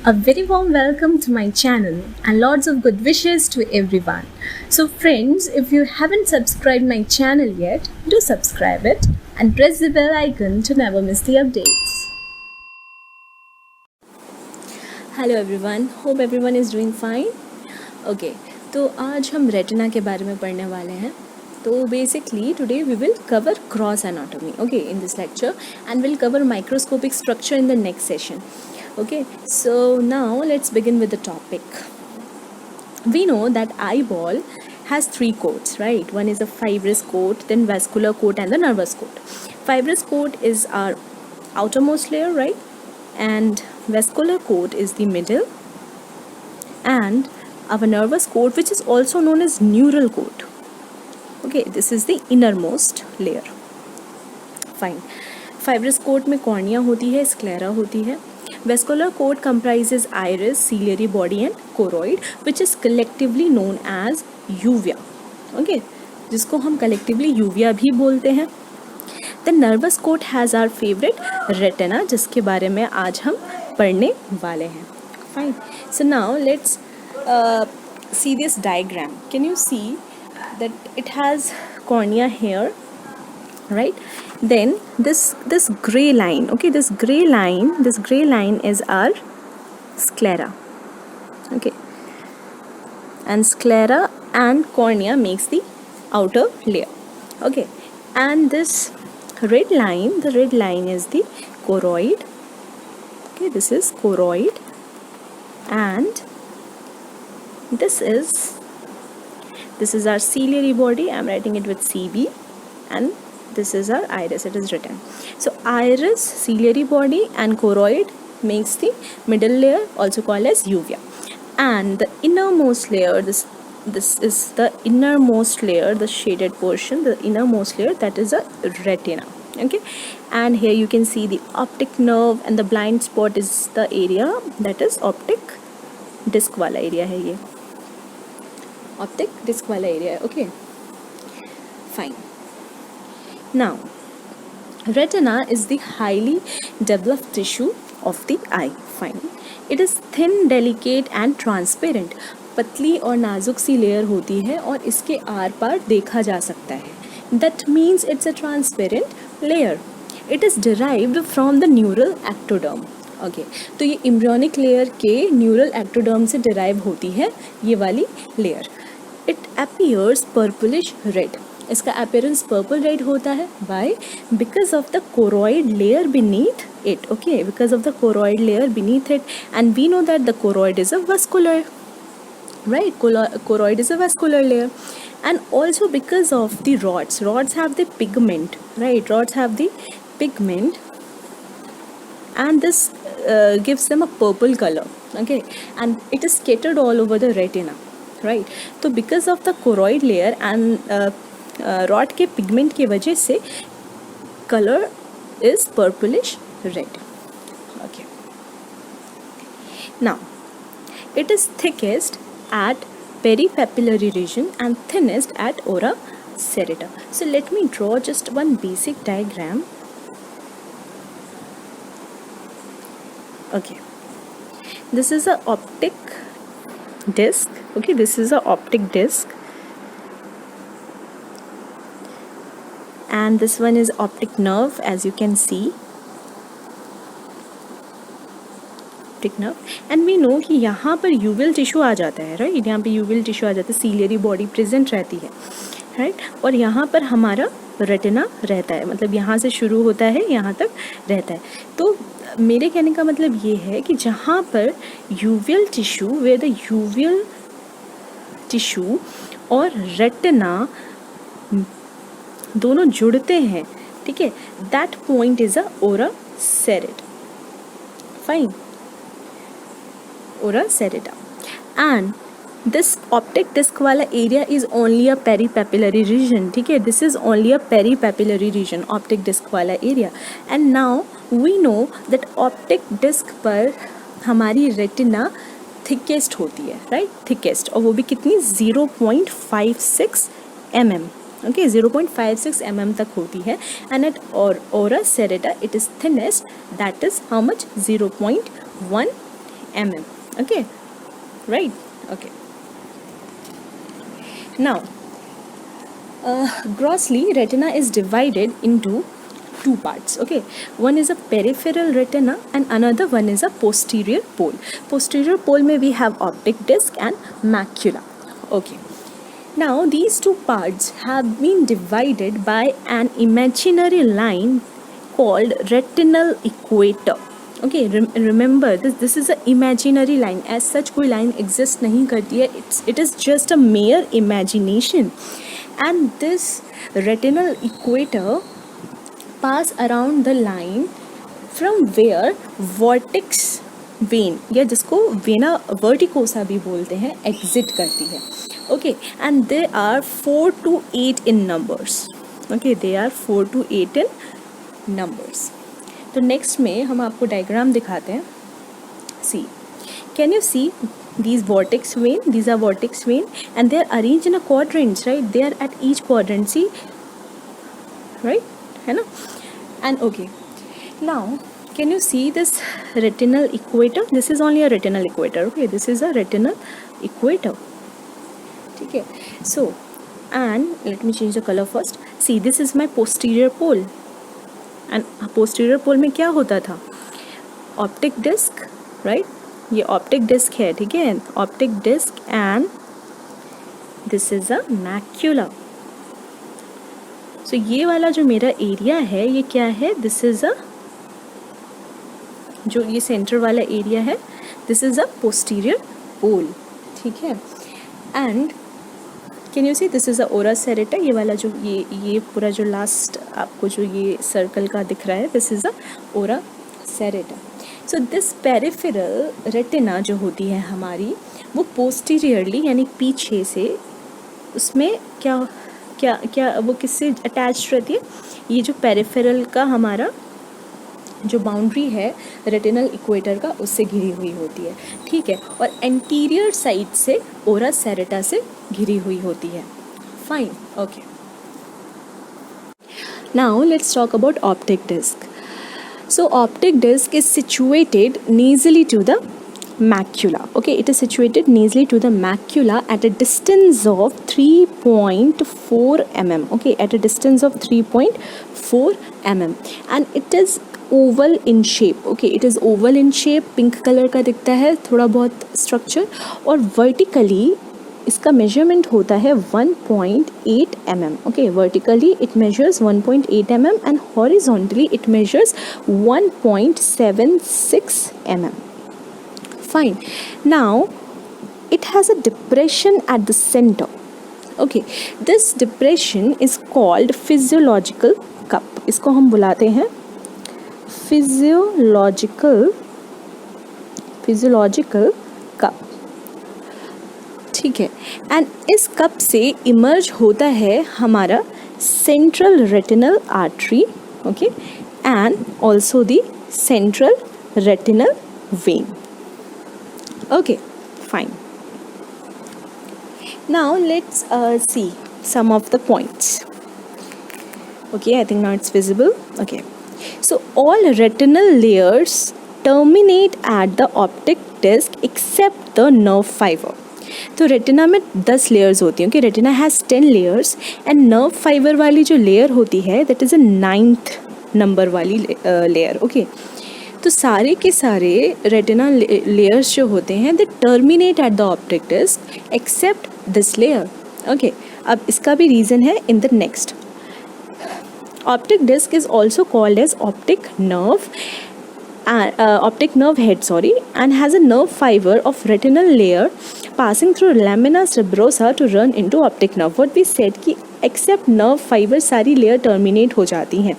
A very warm welcome to my channel and lots of good wishes to everyone. So friends, if you haven't subscribed my channel yet, do subscribe it and press the bell icon to never miss the updates. Hello everyone, hope everyone is doing fine. Okay, तो आज हम retina के बारे में पढ़ने वाले हैं. तो basically today we will cover cross anatomy, okay, in this lecture, and we'll cover microscopic structure in the next session. Okay, so now let's begin with the topic. We know that eyeball has three coats, right? One is a fibrous coat, then vascular coat, and the nervous coat. Fibrous coat is our outermost layer, right? And vascular coat is the middle, and our nervous coat, which is also known as neural coat. Okay, this is the innermost layer. Fine. Fibrous coat में cornea होती है, sclera होती है. Vascular coat comprises iris, ciliary body and choroid, which is collectively known as uvea. Okay, जिसको हम collectively uvea भी बोलते हैं. The nervous coat has our favorite retina, जिसके बारे में आज हम पढ़ने वाले हैं. Fine. So now let's see this diagram. Can you see that it has cornea here, right? Then this gray line, okay, this gray line is our sclera, okay, and sclera and cornea makes the outer layer, okay, and this red line, the red line is the choroid, okay, this is choroid, and this is our ciliary body. I'm writing it with CB, and this is our iris, it is written. So iris, ciliary body and choroid makes the middle layer, also called as uvea. And the innermost layer, this is the innermost layer, the shaded portion, the innermost layer, that is a retina. Okay, and here you can see the optic nerve, and the blind spot is the area, that is optic disc wala area hai ye. Optic disc wala area, okay, fine. Now, retina is the highly developed tissue of the eye. Fine. It is thin, delicate and transparent. पतली और नाजुक सी layer होती है और इसके are पार देखा जा सकता है. That means it's a transparent layer. It is derived from the neural ectoderm. Okay. तो ये embryonic layer के neural ectoderm से derive होती है ये वाली layer. It appears purplish red. इसका appearance purple red होता है. Why? Because of the choroid layer beneath it. Okay, because of the choroid layer beneath it, and we know that the choroid is a vascular, right? Choroid is a vascular layer, and also because of the rods. Rods have the pigment, right? Rods have the pigment, and this gives them a purple color. Okay, and it is scattered all over the retina, right? So because of the choroid layer and rod के pigment की वजह से colour is purplish red. Okay, now it is thickest at peripapillary region and thinnest at ora serrata. So let me draw just one basic diagram. Okay, this is a optic disc. Okay, this is a optic disc, and this one is optic nerve, as you can see, optic nerve. And we know कि यहाँ पर uveal tissue आ जाता है, right? यहाँ पे uveal tissue आ जाता है, ciliary body present रहती है, right? और यहाँ पर हमारा retina रहता है, मतलब यहाँ से शुरू होता है यहाँ तक रहता है. तो मेरे कहने का मतलब ये है कि जहाँ पर uveal tissue, where the uveal tissue और retina दोनों जुड़ते हैं, ठीक है, that point is a ora serrata. Fine, ora serrata. And this optic disc वाला area is only a peripapillary region. ठीक है, this is only a peripapillary region, optic disc वाला area. And now we know that optic disc पर हमारी retina thickest होती है, right? Thickest, और वो भी कितनी? 0.56 mm. Okay, 0.56 mm तक होती है. And at ora serrata it is thinnest, that is how much? 0.1 mm. Okay, right? Okay. Now, grossly, retina is divided into two parts. Okay, one is a peripheral retina and another one is a posterior pole. Posterior pole में we have optic disc and macula. Okay. Now these two parts have been divided by an imaginary line called retinal equator. Okay, remember this is an imaginary line. As such कोई line exist नहीं करती है. It is just a mere imagination. And this retinal equator pass around the line from where vortex vein या जिसको vena वर्टिकोसा भी बोलते हैं exit करती है. Okay, and they are 4 to 8 in numbers. Okay, they are 4 to 8 in numbers. तो next में हम आपको डायग्राम दिखाते हैं. See, can you see these vortex vein? These are vortex vein and they are arranged in a quadrants, right? They are at each quadrant, see, right? है ना? And okay, now can you see this retinal equator? This is only a retinal equator. Okay, this is a retinal equator. ठीक है. So, and let me change the color first. See, this is my posterior pole. And posterior pole में क्या होता था? Optic disc, right? ये optic disc है, ठीक है. Optic disc and this is a macula. So ये वाला जो मेरा एरिया है ये क्या है? दिस इज अ, जो ये सेंटर वाला एरिया है, this is a posterior pole, ठीक है. And can you see this is a ora serrata. ये वाला जो ये पूरा जो लास्ट आपको जो ये सर्कल का दिख रहा है, this is a ora serrata. So this peripheral retina जो होती है हमारी, वो पोस्टीरियरली यानी पीछे से, उसमें क्या क्या क्या वो किससे अटैच रहती है? ये जो पेरिफेरल का हमारा जो बाउंड्री है रेटिनल इक्वेटर का, उससे घिरी हुई होती है, ठीक है. और एंटीरियर साइड से ओरा सेरेटा से घिरी हुई होती है. Fine, okay. Now let's talk about optic disc. So optic disc is situated nasally to the macula. Okay, it is situated nasally to the macula at a distance of 3.4 mm. Okay, at a distance of 3.4 mm, and it is oval in shape. Okay, it is oval in shape. Pink color का दिखता है थोड़ा बहुत structure, और vertically इसका measurement होता है 1.8 mm. Okay, vertically it measures 1.8 mm and horizontally it measures 1.76 mm. Fine. Now it has a depression at the center. Okay, this depression is called physiological cup. इसको हम बुलाते हैं physiological cup. ठीक है. And इस cup से emerge होता है हमारा central retinal artery. Okay, and also the central retinal vein. Okay, fine. Now let's see some of the points. Okay, I think now it's visible. Okay, so all retinal layers terminate at the optic disc except the nerve fiber. तो retina में 10 layers होती हैं. Okay, retina has 10 layers and nerve fibre वाली जो layer होती है that is a 9th number वाली layer. Okay, तो सारे के सारे रेटिना लेयर्स जो होते हैं they terminate at the optic disc except this layer. Okay, अब इसका भी रीज़न है in the next. Optic disc is also called as optic nerve head, and has a nerve fiber of retinal layer passing through lamina serebrosa to run into optic nerve. What we said कि except nerve fiber सारी layer terminate हो जाती हैं,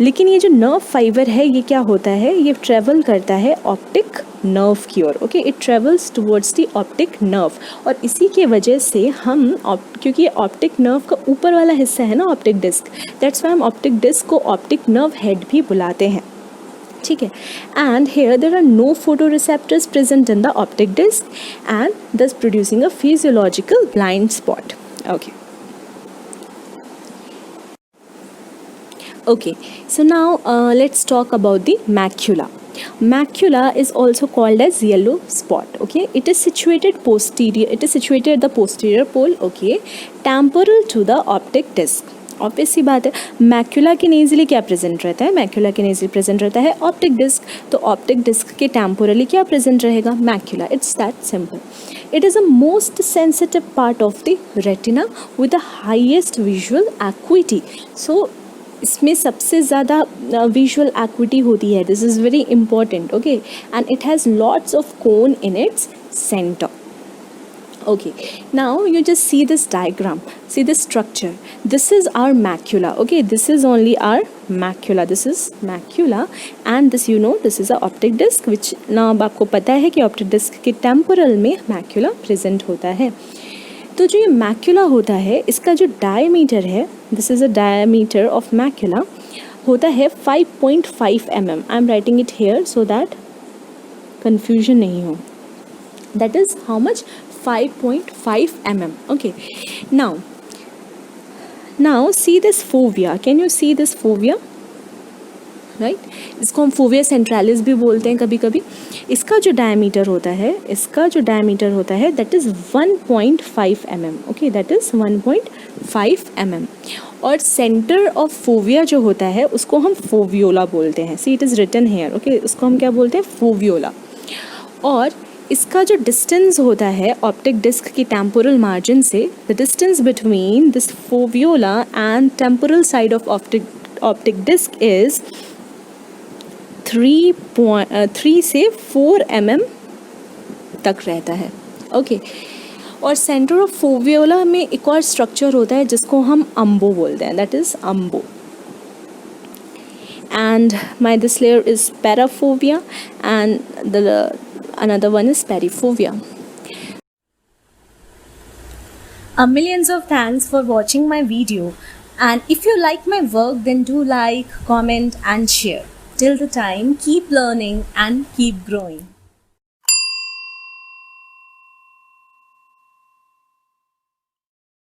लेकिन ये जो nerve fiber है ये क्या होता है? ये travel करता है optic nerve की ओर. Okay, it travels towards the optic nerve, और इसी के वजह से हम क्योंकि ये optic nerve का ऊपर वाला हिस्सा है ना optic disc, that's why हम optic disc को optic nerve head भी बुलाते हैं. ठीक है. And here there are no photoreceptors present in the optic disc and thus producing a physiological blind spot. Okay, so now let's talk about the macula. Macula is also called as yellow spot. Okay, it is situated at the posterior pole. Okay, temporal to the optic disc. Obvious सी बात है, macula के नेजली क्या present रहता है? Macula के नेजली present रहता है ऑप्टिक डिस्क. तो ऑप्टिक डिस्क के टेम्पोरली क्या प्रेजेंट रहेगा? Macula. It's that simple. It is a most sensitive part of the retina with the highest visual acuity. सो इसमें सबसे ज़्यादा विजुअल एक्विटी होती है. This is very important. Okay, and it has lots of cone in its centre. Okay, now you just see this diagram, see this structure. This is our macula. Okay, this is only our macula. This is macula, and this, you know, this is a optic disc, which now आपको पता है कि optic disc के temporal में macula present होता है. तो जो ये macula होता है, इसका जो diameter है, this is a diameter of macula, होता है 5.5 mm. I am writing it here so that confusion नहीं हो. That is how much? 5.5 mm. Okay, now see this fovea. Can you see this fovea? Right, इसको हम fovea centralis भी बोलते हैं कभी कभी. इसका जो डायमीटर होता है that is 1.5 mm. Okay, that is 1.5 mm. और सेंटर ऑफ फोविया जो होता है उसको हम फोवियोला बोलते हैं. See, it is written here. Okay, उसको हम क्या बोलते हैं? फोवियोला. और इसका जो डिस्टेंस होता है ऑप्टिक डिस्क की टेम्पोरल मार्जिन से, the distance between this foveola and temporal side of optic disc is 3 से 4 mm तक रहता है. ओके, और सेंटर ऑफ फोवियोला में एक और स्ट्रक्चर होता है जिसको हम अम्बो बोलते हैं. That is umbo. And this layer is parafovea, and another one is perifovea. A millions of thanks for watching my video, and if you like my work, then do like, comment and share. Till the time, keep learning and keep growing.